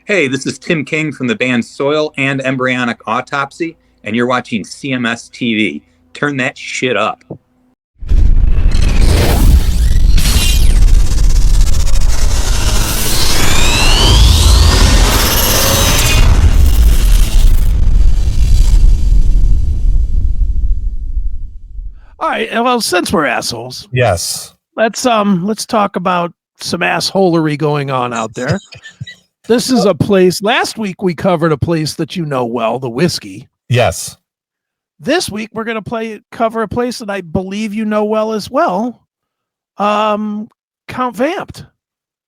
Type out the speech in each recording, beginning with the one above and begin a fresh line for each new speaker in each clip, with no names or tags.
Hey, this is Tim King from the band Soil and Embryonic Autopsy, and you're watching CMS TV. Turn that shit up.
All right. Well, since we're assholes,
Yes.
let's talk about some assholery going on out there. This is a place. Last week we covered a place that you know well, the Whiskey.
Yes.
This week we're going to cover a place that I believe you know well as well. Count Vamp'd.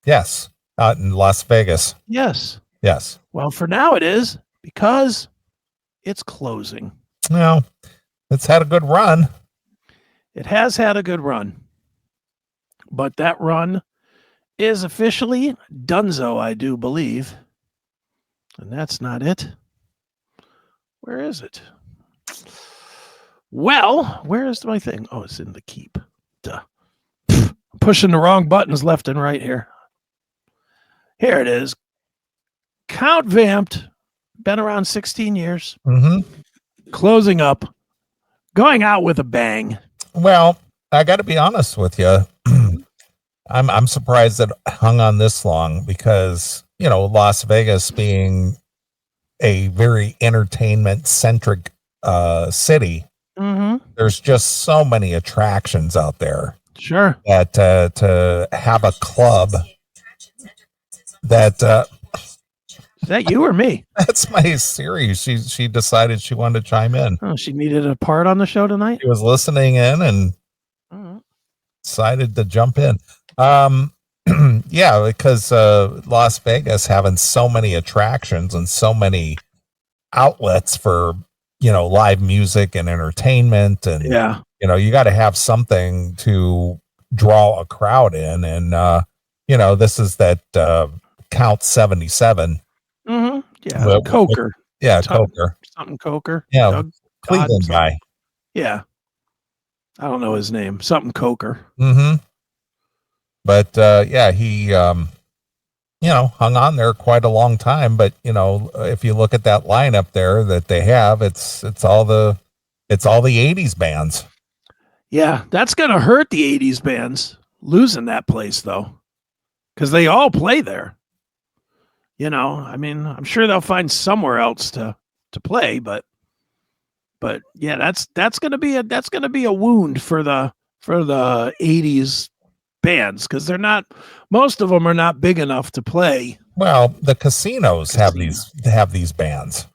Yes. Out in Las Vegas.
Yes.
Yes.
Well, for now it is because it's closing.
Well, it's had a good run.
It has had a good run, but that run is officially donezo, I do believe. And that's not it. Where is it? Well, where is my thing? Oh, it's in the keep. Duh. I'm pushing the wrong buttons left and right here. Here it is. Count Vamp'd. Been around 16 years.
Mm-hmm.
Closing up. Going out with a bang.
Well, I got to be honest with you. I'm surprised that it hung on this long because, you know, Las Vegas being a very entertainment centric city, there's just so many attractions out there.
Sure.
That to have a club that
is that you or me?
That's my Siri. She decided she wanted to chime in.
Oh, she needed a part on the show tonight?
She was listening in and decided to jump in. Yeah, because Las Vegas having so many attractions and so many outlets for, you know, live music and entertainment. And, you know, you got to have something to draw a crowd in. And, you know, this is that Count 77.
Yeah, Coker.
Coker.
Something Coker.
Yeah,
Doug
Cleveland guy.
Yeah. I don't know his name. Something Coker.
But yeah, he you know, hung on there quite a long time. But you know, if you look at that lineup there that they have, it's all the 80s bands.
Yeah, that's gonna hurt the 80s bands losing that place though, because they all play there. You know, I mean, I'm sure they'll find somewhere else to play, but yeah, that's gonna be a wound for the 80s bands because most of them are not big enough to play.
Well, the casinos have these bands.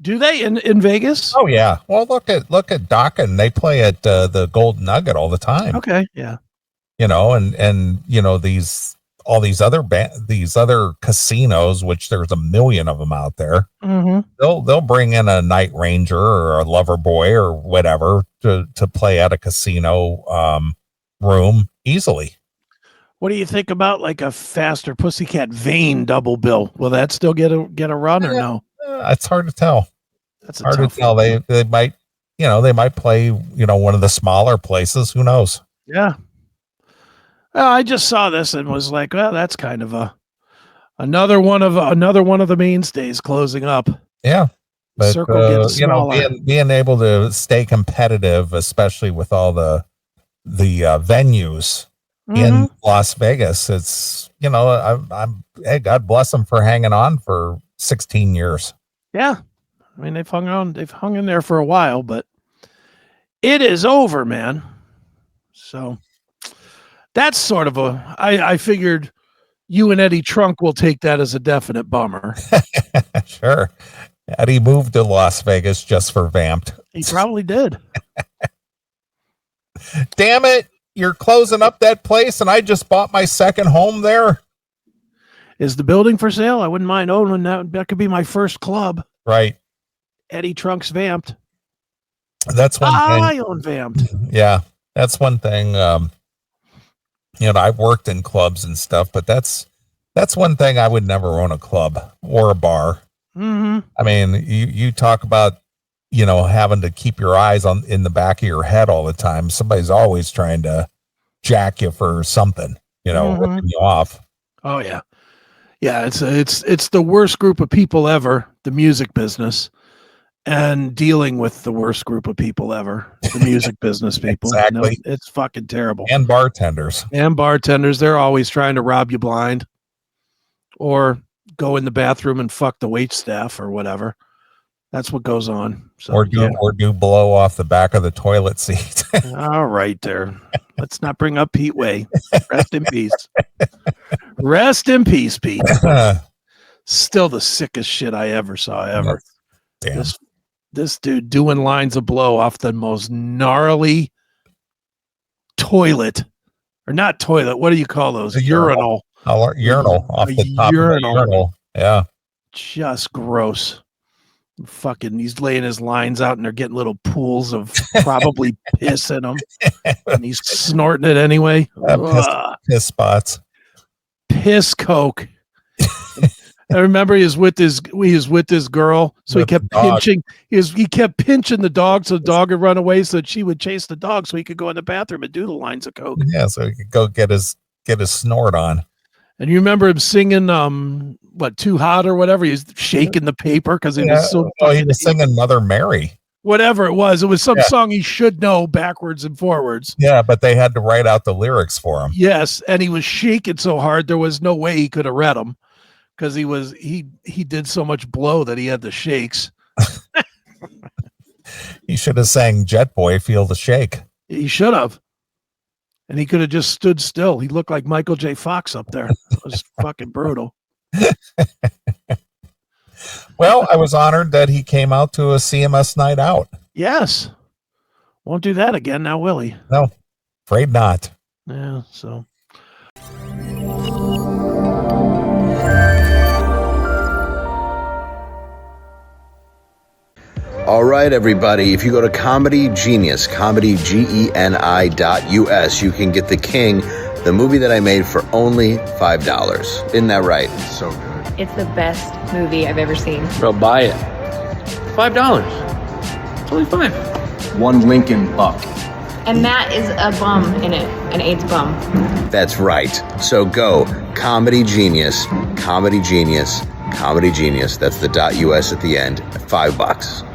Do they in Vegas?
Oh yeah. Well, look at Dokken. They play at the Golden Nugget all the time.
Okay, yeah.
You know, and you know all these other casinos, which there's a million of them out there. They'll bring in a Night Ranger or a Lover Boy or whatever to play at a casino room easily.
What do you think about like a Faster Pussycat Vane double bill? Will that still get a run or no?
It's hard to tell.
That's
hard to tell. They might, you know, they might play, you know, one of the smaller places. Who knows?
Yeah. Well, I just saw this and was like, well, that's kind of another one of the mainstays closing up.
Yeah. But
circle gets smaller.
You know, being able to stay competitive, especially with all the venues in Las Vegas, it's, you know, hey, God bless them for hanging on for 16 years.
Yeah. I mean, they've hung in there for a while, but it is over, man. So that's sort of I figured you and Eddie Trunk will take that as a definite bummer.
Sure. Eddie moved to Las Vegas just for Vamp'd.
He probably did.
Damn it. You're closing up that place and I just bought my second home there.
Is the building for sale? I wouldn't mind owning that. That could be my first club.
Right.
Eddie Trunk's Vamp'd.
That's one thing.
I own Vamp'd.
Yeah. That's one thing. You know, I've worked in clubs and stuff, but that's one thing I would never own, a club or a bar. I mean, you talk about, you know, having to keep your eyes in the back of your head all the time. Somebody's always trying to jack you for something, you know, ripping you off.
Oh yeah. Yeah, it's the worst group of people ever, the music business, and dealing with the worst group of people ever, the music business people.
Exactly.
It's fucking terrible.
And bartenders.
They're always trying to rob you blind or go in the bathroom and fuck the wait staff or whatever. That's what goes on. So,
or do blow off the back of the toilet seat.
All right, there. Let's not bring up Pete Way. Rest in peace. Rest in peace, Pete. Still the sickest shit I ever saw ever.
Damn.
This dude doing lines of blow off the most gnarly toilet, or not toilet. What do you call those? Urinal.
Urinal off the top of the urinal. Yeah.
Just gross. Fucking, he's laying his lines out and they're getting little pools of probably piss in them. And he's snorting it anyway.
Piss spots.
Piss coke. I remember he was with his girl, so he kept pinching. He kept pinching the dog, so the dog would run away, so that she would chase the dog, so he could go in the bathroom and do the lines of coke.
Yeah, so he could go get his snort on.
And you remember him singing, Too Hot or whatever? He was shaking the paper because he was so.
Oh, he was singing Mother Mary.
Whatever it was some song he should know backwards and forwards.
Yeah, but they had to write out the lyrics for him.
Yes, and he was shaking so hard there was no way he could have read them because he did so much blow that he had the shakes.
He should have sang Jet Boy, Feel the Shake.
He should have. And he could have just stood still. He looked like Michael J. Fox up there. It was fucking brutal.
Well, I was honored that he came out to a CMS night out.
Yes. Won't do that again now, will he?
No, afraid not.
Yeah, so.
All right, everybody. If you go to Comedy Genius, comedygeni.us, you can get The King, the movie that I made, for only $5. Isn't that right?
So good.
It's the best movie I've ever seen.
Bro, buy it. $5. It's only $5.
One Lincoln buck.
And Matt is a bum in it, an AIDS bum.
That's right. So go Comedy Genius, Comedy Genius, Comedy Genius. That's the .us at the end. $5.